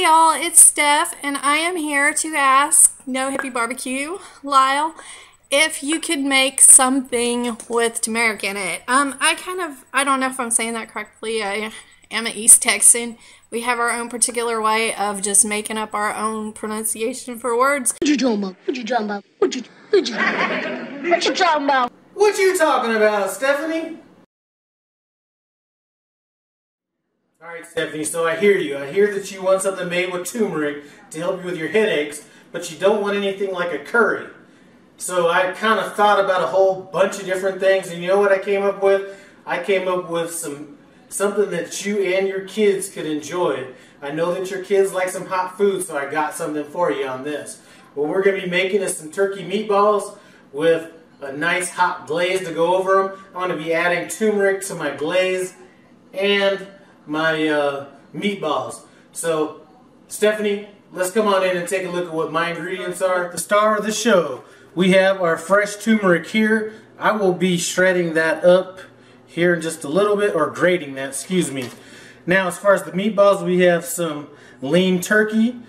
y'all, it's Steph, and I am here to ask No Hippie Barbecue, Lyle, if you could make something with turmeric in it. I don't know if I'm saying that correctly. I am an East Texan. We have our own particular way of just making up our own pronunciation for words. What you talking about? What you talking about? What you talking about? What you talking about, Stephanie? Alright, Stephanie, so I hear you. I hear that you want something made with turmeric to help you with your headaches, but you don't want anything like a curry. So I kind of thought about a whole bunch of different things, and you know what I came up with? I came up with something that you and your kids could enjoy. I know that your kids like some hot food, so I got something for you on this. What we're going to be making is some turkey meatballs with a nice hot glaze to go over them. I'm going to be adding turmeric to my glaze and my meatballs. So, Stephanie, let's come on in and take a look at what my ingredients are. The star of the show, we have our fresh turmeric here. I will be shredding that up here in just a little bit, or grating that, excuse me. Now, as far as the meatballs, we have some lean turkey,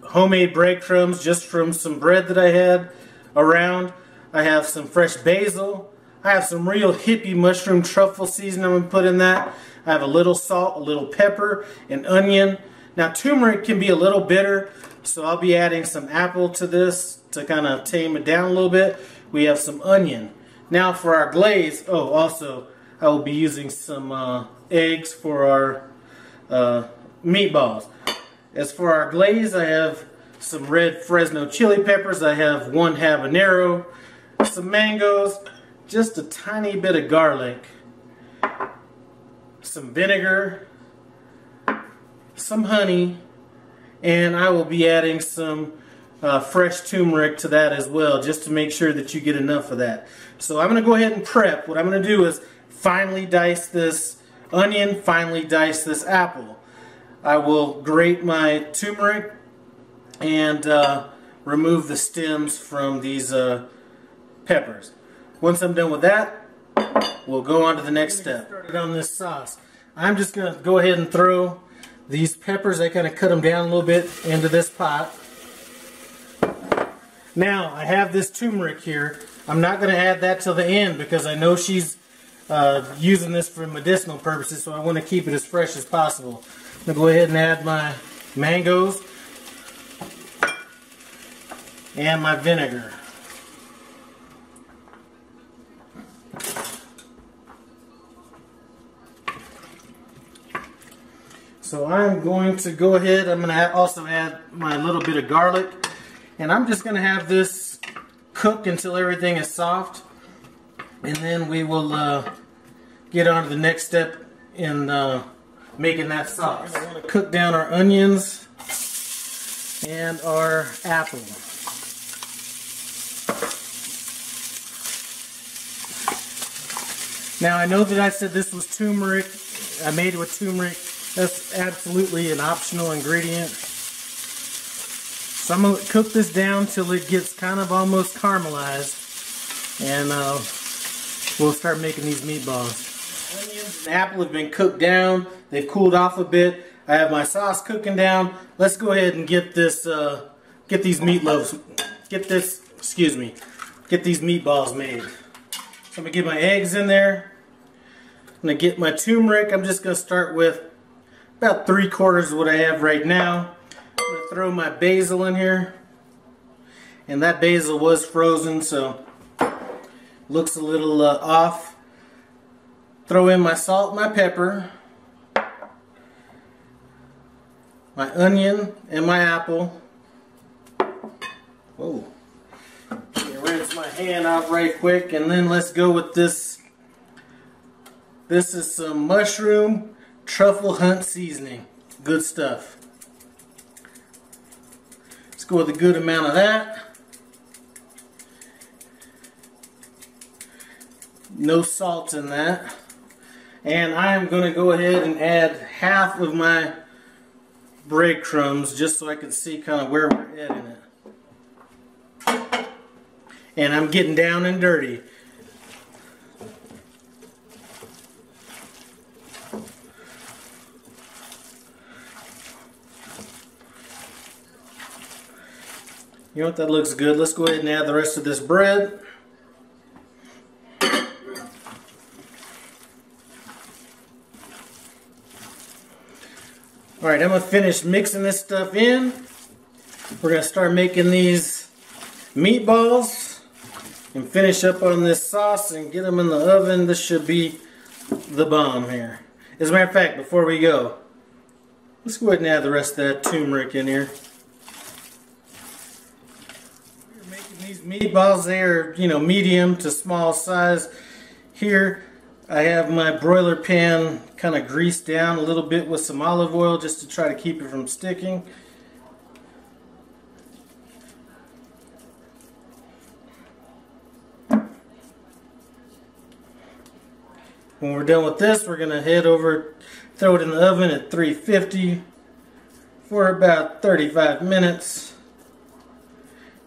homemade breadcrumbs just from some bread that I had around. I have some fresh basil. I have some real Hippie mushroom truffle seasoning I'm going to put in that. I have a little salt, a little pepper, and onion. Now, turmeric can be a little bitter, so I'll be adding some apple to this to kind of tame it down a little bit. We have some onion. Now, for our glaze, also, I will be using some eggs for our meatballs. As for our glaze, I have some red Fresno chili peppers. I have one habanero, some mangoes, just a tiny bit of garlic, some vinegar, some honey, and I will be adding some fresh turmeric to that as well, just to make sure that you get enough of that. So I'm going to go ahead and prep. What I'm going to do is finely dice this onion, finely dice this apple. I will grate my turmeric and remove the stems from these peppers. Once I'm done with that, we'll go on to the next step. Started on this sauce. I'm just going to go ahead and throw these peppers, I kind of cut them down a little bit, into this pot. Now, I have this turmeric here. I'm not going to add that till the end because I know she's using this for medicinal purposes, so I want to keep it as fresh as possible. I'm going to go ahead and add my mangoes and my vinegar. So I'm going to go ahead, I'm going to also add my little bit of garlic, and I'm just going to have this cook until everything is soft, and then we will get on to the next step in making that sauce. I want to cook down our onions and our apple. Now, I know that I said this was turmeric. I made it with turmeric. That's absolutely an optional ingredient. So I'm going to cook this down till it gets kind of almost caramelized, and we'll start making these meatballs. Onions and apple have been cooked down. They've cooled off a bit. I have my sauce cooking down. Let's go ahead and get this, get these meatballs made. So I'm going to get my eggs in there. I'm going to get my turmeric. I'm just going to start with about 3/4 of what I have right now. I'm going to throw my basil in here. And that basil was frozen, so looks a little off. Throw in my salt and my pepper, my onion and my apple. Whoa. Rinse my hand out right quick, and then let's go with this. This is some mushroom truffle hunt seasoning. Good stuff. Let's go with a good amount of that. No salt in that. And I am going to go ahead and add half of my breadcrumbs just so I can see kind of where we're at in it. And I'm getting down and dirty. You know what, that looks good. Let's go ahead and add the rest of this bread. Alright, I'm going to finish mixing this stuff in. We're going to start making these meatballs and finish up on this sauce and get them in the oven. This should be the bomb here. As a matter of fact, before we go, let's go ahead and add the rest of that turmeric in here. We're making these meatballs. They are, medium to small size. Here I have my broiler pan kind of greased down a little bit with some olive oil just to try to keep it from sticking. When we're done with this, we're going to head over, throw it in the oven at 350 for about 35 minutes.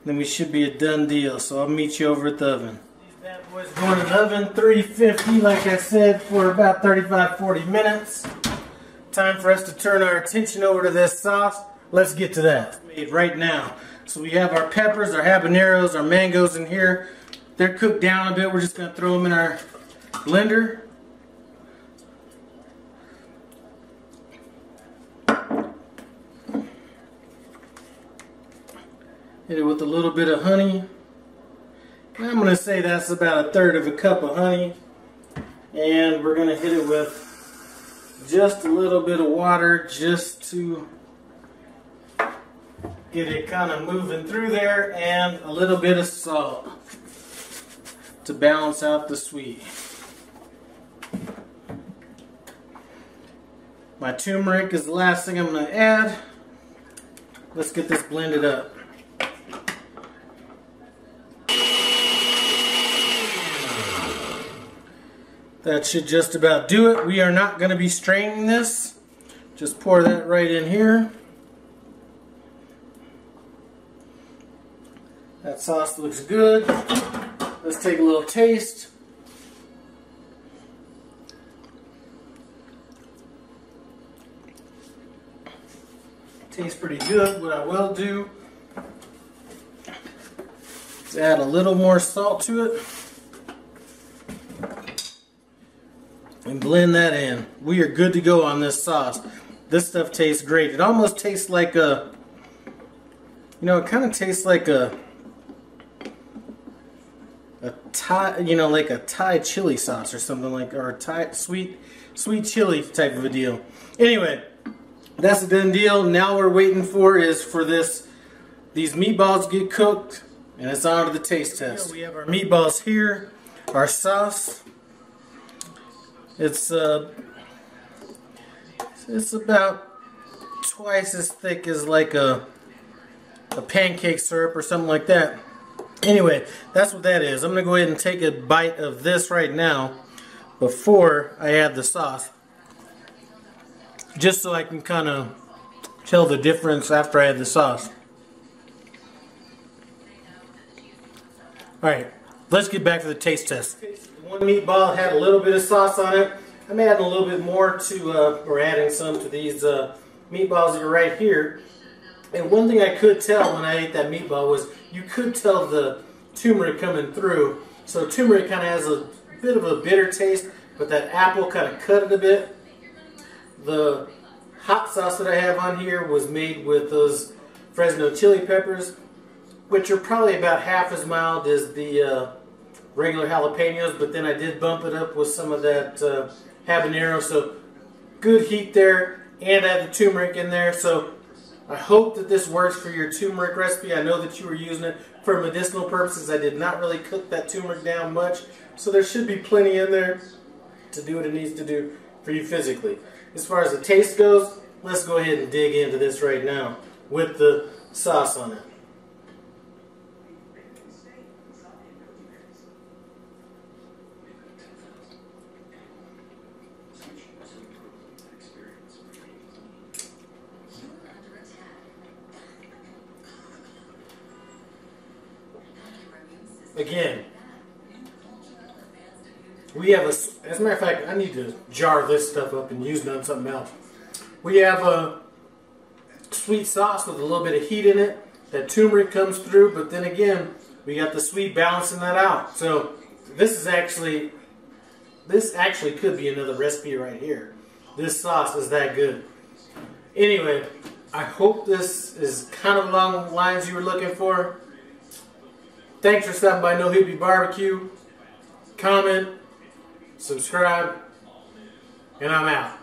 Then we should be a done deal. So I'll meet you over at the oven. These bad boys going in the oven, 350, like I said, for about 35-40 minutes. Time for us to turn our attention over to this sauce. Let's get to that. It's made right now. So we have our peppers, our habaneros, our mangoes in here. They're cooked down a bit. We're just going to throw them in our blender. Hit it with a little bit of honey. And I'm going to say that's about 1/3 of a cup of honey. And we're going to hit it with just a little bit of water just to get it kind of moving through there, and a little bit of salt to balance out the sweet. My turmeric is the last thing I'm going to add. Let's get this blended up. That should just about do it. We are not going to be straining this. Just pour that right in here. That sauce looks good. Let's take a little taste. Tastes pretty good. What I will do is add a little more salt to it. And blend that in. We are good to go on this sauce. This stuff tastes great. It almost tastes like a, it kind of tastes like a Thai, like a Thai chili sauce or something like, or a Thai sweet chili type of a deal. Anyway, that's a done deal. Now we're waiting for is for these meatballs to get cooked, and it's on to the taste test. We have our meatballs here, our sauce. It's about twice as thick as like a pancake syrup or something like that. Anyway, that's what that is. I'm going to go ahead and take a bite of this right now before I add the sauce, just so I can kind of tell the difference after I add the sauce. Alright, let's get back to the taste test. One meatball had a little bit of sauce on it. I'm adding a little bit more to, or adding some to these meatballs that are right here. And one thing I could tell when I ate that meatball was you could tell the turmeric coming through. So turmeric kind of has a bit of a bitter taste, but that apple kind of cut it a bit. The hot sauce that I have on here was made with those Fresno chili peppers, which are probably about half as mild as the regular jalapenos, but then I did bump it up with some of that habanero, so good heat there, and I have the turmeric in there. So I hope that this works for your turmeric recipe. I know that you were using it for medicinal purposes. I did not really cook that turmeric down much, so there should be plenty in there to do what it needs to do for you physically. As far as the taste goes, let's go ahead and dig into this right now with the sauce on it. Again, we have as a matter of fact, I need to jar this stuff up and use it on something else. We have a sweet sauce with a little bit of heat in it. That turmeric comes through, but then again, we got the sweet balancing that out. So this actually could be another recipe right here. This sauce is that good. Anyway, I hope this is kind of along the lines you were looking for. Thanks for stopping by No Hippie Barbecue. Comment, subscribe, and I'm out.